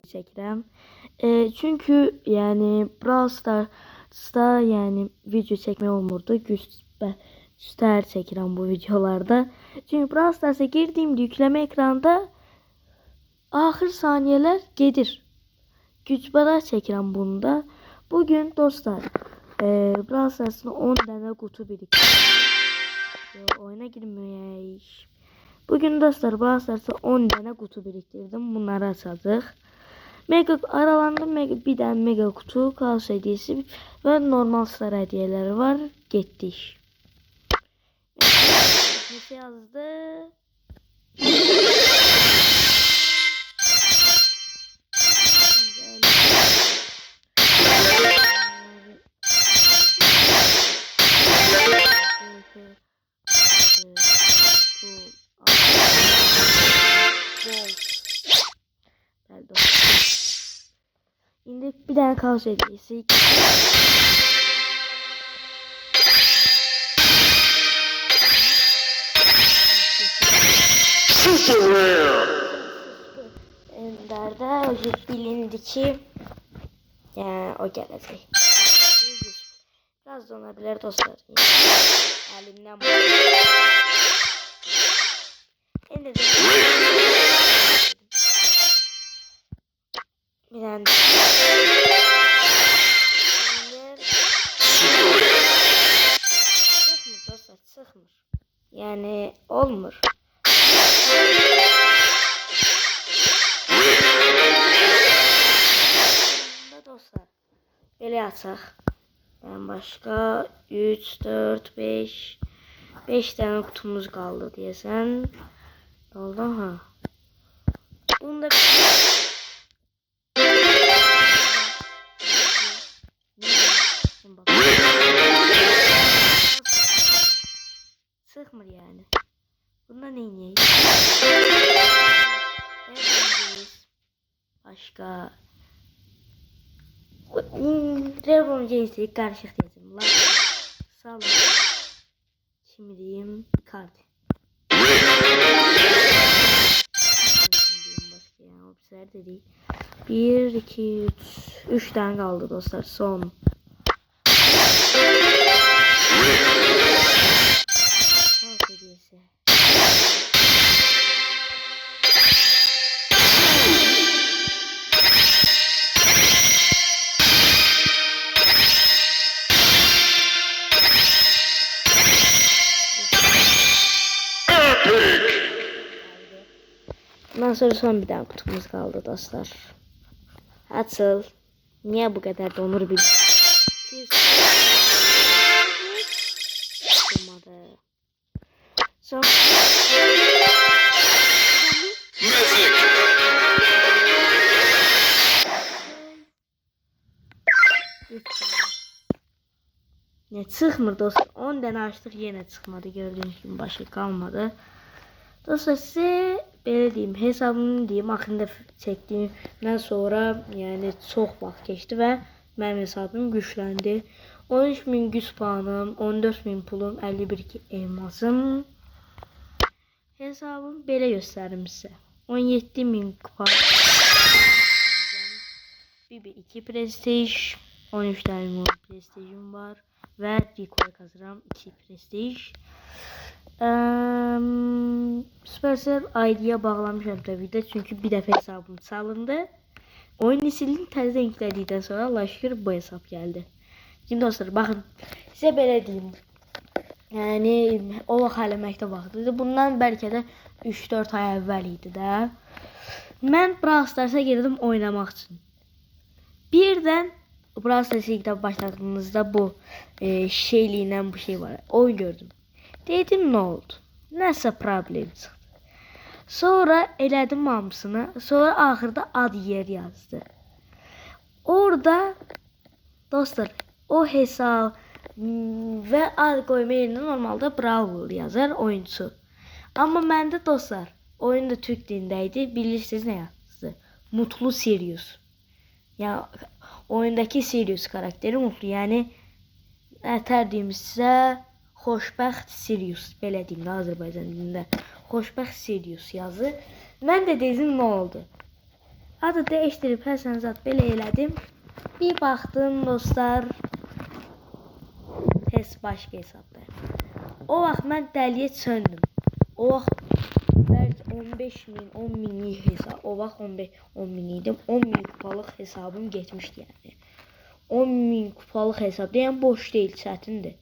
çəkirəm. Çünki yəni Brawl Stars'da yəni video çəkmək olmurdu. Güclər çəkirəm bu videolarda. Çünki Brawl Stars'a girdiğimde yükleme ekranında axır saniyələr gedir. Gücbəra çəkirəm bunda. Bugün dostlar Brawl Stars'ın 10 tane kutu biriktirdim. Oyuna girməyək. Bugün dostlar Brawl Stars'a 10 tane kutu biriktirdim. Bunları açacağıq. Mega aralandı, bir tane mega kutu, kaos hediyesi ve normal star hediyeleri var. Getdik. Ne yazdı? Şimdi bir tane kaos hediyesi. Ender'de bilindi ki yani o gelecek. Biraz da olabilir dostlar. Elimden bu. Bir tane sıkmır dostlar, sıkmır. Yani olmur. Dostlar böyle açaq. Ben başka 3, 4, 5 tane kutumuz kaldı diyesen. Oldu ha. Bunda sıkmır yani. Bunda ne? Başka Dragon James'i karışık yazayım. Sağ olun. Şimdi diyeyim kart. Başka yani o güzel de değil. 1, 2, 3 tane kaldı dostlar. Son. Son hediyesi. Bundan sonra son bir tane kutumuz kaldı dostlar. Açıl. Niye bu kadar donur bir son. Ne çıkmır dostlar. 10 tane açtık yine çıkmadı. Gördüğünüz gibi başka kalmadı. Dostlar size böyle diyeyim, hesabımı diyeyim, axırında çektiğimden sonra yani çok vaxt geçti ve benim hesabım güçlendi. 13.000 güç puanım, 14.000 pulum, 51 elmasım. Hesabım belə göstərim sizə. 17.000 kupa. Bir 2 prestige, 13 tane prestige'im var ve Rico'ya kazanıram 2 prestige. Supercell ID'ye bağlamışam tabii de çünkü bir defa hesabım çalındı. Oyun sildim, təzədən yüklədikdən sonra Allah şükür bu hesap geldi. Şimdi dostlar bakın size belə deyim. Yani o vaxt hələ məktəb vaxtıdır. Bundan belki de 3-4 ay əvvəl idi də. Mən Brawl Stars'a girdim oynamaq üçün. Birdən Brawl Stars'a ilk başladığınızda bu şeyliğinden bu şey var. Oyun gördüm. Dedim ne oldu? Nəsə problem çıxdı. Sonra elədim hamısını. Sonra axırda ad yer yazdı. Orada dostlar o hesab ve ad koyma yerine normalde Brawl yazar oyuncu. Ama məndə dostlar oyunda Türk dilindeydi. Bilirsiniz ne yazdı? Mutlu Sirius. Ya oyundaki Sirius karakteri mutlu. Yani nətər deyim sizə, xoşbəxt Sirius. Belə deyim də Azərbaycan dilində. Xoşbəxt Sirius yazı. Mən də dedim nə oldu? Adı dəyişdirib Həsən zat belə elədim. Bir baxdım dostlar. Başqa hesabda. O vaxt mən dəliyə söndüm. O vaxt bəlkə 15.000, 10.000'lik hesab. O vaxt 10.000 idim. 10.000 kupalıq hesabım getmişdi yəni. 10.000 kupalıq hesab. Yəni boş deyil, çətindir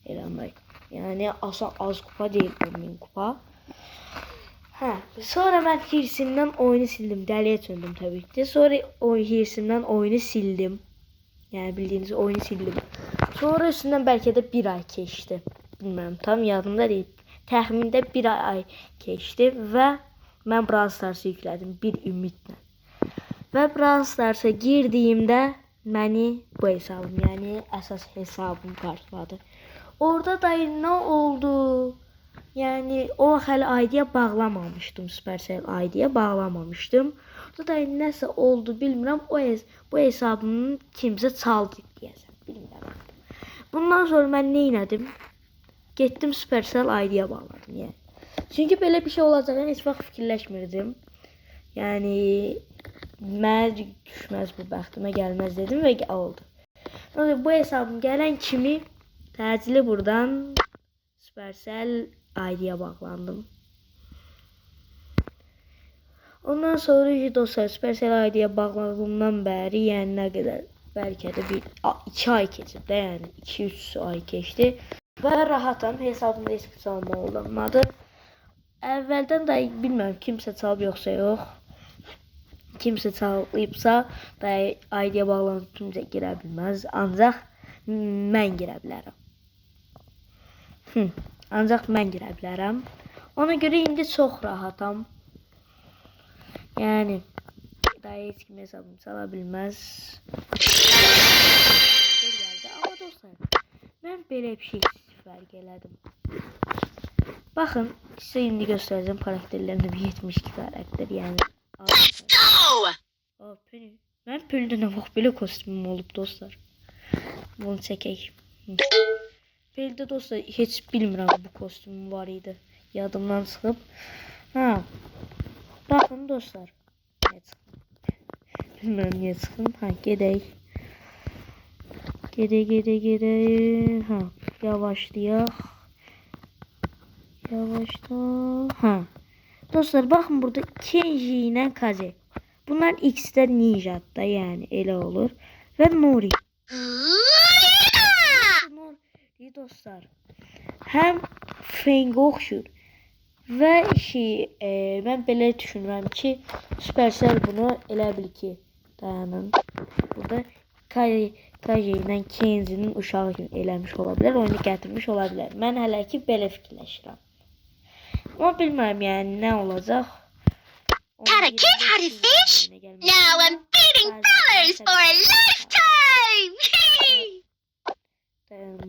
eləmək. Yəni az kupa deyil 10.000 kupa. Hə, sonra mən hirsimdən oyunu sildim. Dəliyə söndüm təbii ki. Sonra o hirsimdən oyunu sildim. Yəni bildiyiniz oyunu sildim. Sonra üstündən bəlkə də bir ay keçdi. Bilmirəm, tam yadımda deyil. Təxmində bir ay keçdi və mən Brawl Stars'ı yüklədim bir ümidlə. Və Brawl Stars'a girdiyimdə məni bu hesabım, yəni əsas hesabım qarşıladı. Orada da nə oldu? Yəni o vaxt hələ ID-yə bağlamamışdım, Supercell ID-yə bağlamamışdım. Orada da nəsə oldu, bilmirəm. Bu hesabımı kimsə çaldı deyəsən, bilmirəm. Bundan sonra mən nə etdim? Getdim Supercell ID-yə bağladım, yəni. Çünki belə bir şey olacağını heç vaxt fikirləşmirdim. Yəni mənə düşməz bu bəxtimə gəlməz dedim və oldu. Bu hesabım gələn kimi təcili buradan Supercell ID-yə bağlandım. Ondan sonra dostlar Supercell ID-yə bağlandığımdan bəri, yəni nə qədər, bəlkə də 2 ay keçib də, yəni 2-3 ay keçdi və rahatam, hesabımda heç bir çalma olmadı. Əvvəldən də bilmirəm kimsə çalıb yoxsa yox. Kimsə çalıbsa da ID-yə bağlanıb kimsə girə bilməz, ancaq mən girə bilərəm. Ancaq mən girə bilərəm. Ona görə indi çox rahatam. Yəni daha heç kim hesabımı çala bilməz. Amma dostlar, mən belə bir şey fərq elədim. Baxın, sizə indi göstərəcəm karakterlərimdə bir 72 karakter, yəni. Mən Püldə nə vaxt belə kostyumum olub dostlar. Bunu çəkək. Püldə dostlar heç bilmirəm bu kostyumum var idi. Yadımdan çıxıb. Ha. Baxın dostlar. Bilmirəm niyə çıxım. Ha, gedək. Gedək. Ha, yavaşlayaq. Yavaşla. Ha. Dostlar baxın burada Kenji ilə Kaze. Bunlar ikisi də Ninja'da, yəni elə olur. Və Nuri. Nuri dostlar. Həm Feng'ə oxşur. Və mən belə düşünürəm ki, Supercell bunu elə bil ki, dayanın. Burada Kaje ilə Kenji'nin uşağı kimi eləmiş ola bilər, oyunu gətirmiş ola bilər. Mən hələ ki belə fikirləşirəm. Ama bilmem yani ne olacak. Had a kid, had a fish. Now I'm feeding dollars for a lifetime.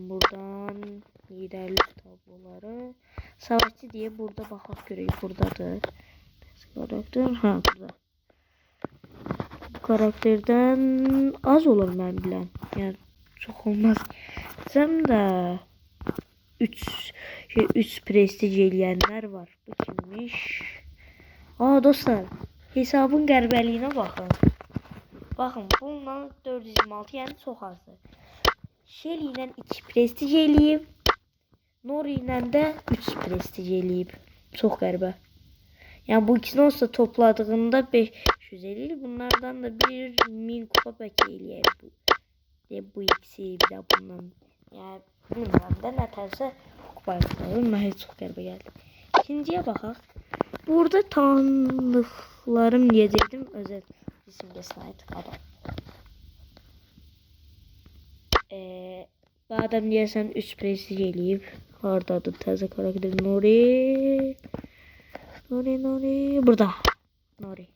Buradan liderlik tabloları. Savaşçı diye burada bakak göreyim. Buradadır. Karakter. Ha burada. Bu karakterden az olur ben bilen. Yani çok olmaz. Sen de 3 prestij eləyənlər var. Bu kimmiş? Aa dostlar, hesabın qərbəliyinə baxın. Baxın, bununla 426, yəni çox azdır. Shelly ilə 2 prestij eləyib. Nori ilə də 3 prestij eləyib. Çox qəribə. Yəni bu ikisini olsa topladığında 500 eləyir. Bunlardan da 1000 kupa bəlkə eləyər bu. Bu ikisi bir də bundan. Yəni bilmirəm də nətərsə kupayıqlarım. Mənə çox qəribə gəldi. İkinciyə baxaq. Burada tanıdıqlarım deyəcəkdim. Özəl simgesine ait adam. Bu adam deyəsən 3 prestij eləyib. Haradadır təzə karakter? Nori. Burada. Nori.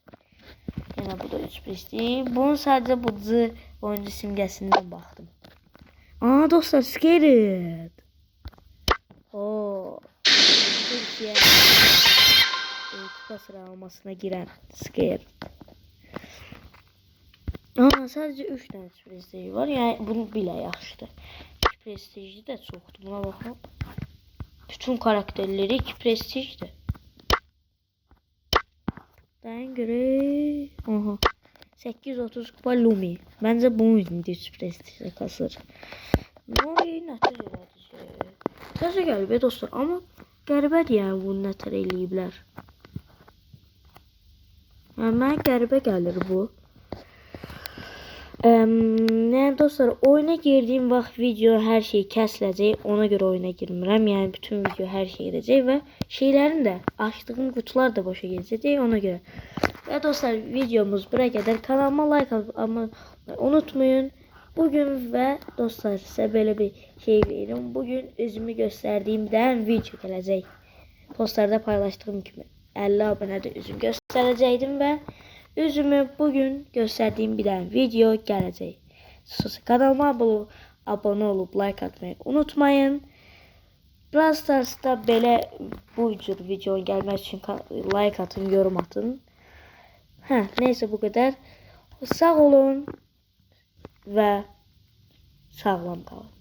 Yəni bu da 3 prestij. Bunun sadəcə bu oyuncu simgəsindən baxdım. Aa dostlar, Scared. Türkiye kupa sıralamasına giren Scared. Aa sadece 3 tane prestij var. Yani bunu bile yaxşıdır. 2 prestijli de çoxdur. Buna baxın. Bütün karakterleri 2 prestijdir. Ben göre. Aha. 830 kupa Lumi. Bence bunun için düz prestijə kasır. Noy nətər elədi? Təzə gəlib dostlar, amma qəribədir yəni bunu nətər eləyiblər. Yəni mənə qəribə gəlir bu. Yəni dostlar, oyuna girdiyim vaxt video hər şey kəsiləcək. Ona görə oyuna girmirəm. Yəni bütün video hər şey gedəcək və şeylərin də açdığım qutular da boşa gedəcək ona görə. Və dostlar, videomuz bura qədər. Kanalıma like atmayı unutmayın. Bugün və dostlar sizə belə bir şey verirəm. Bugün özümü göstərdiyimdən video gələcək. Postlarda paylaşdığım kimi 50 abunədə üzüm göstərəcəkdim və üzümü bugün göstərdiyim bir dənə video gələcək. Kanalıma abunə olub like atmayı unutmayın. Brawl Stars'da belə bu cür video gəlmək üçün like atın, yorum atın. Neyse bu kadar. Sağ olun ve sağlam kalın.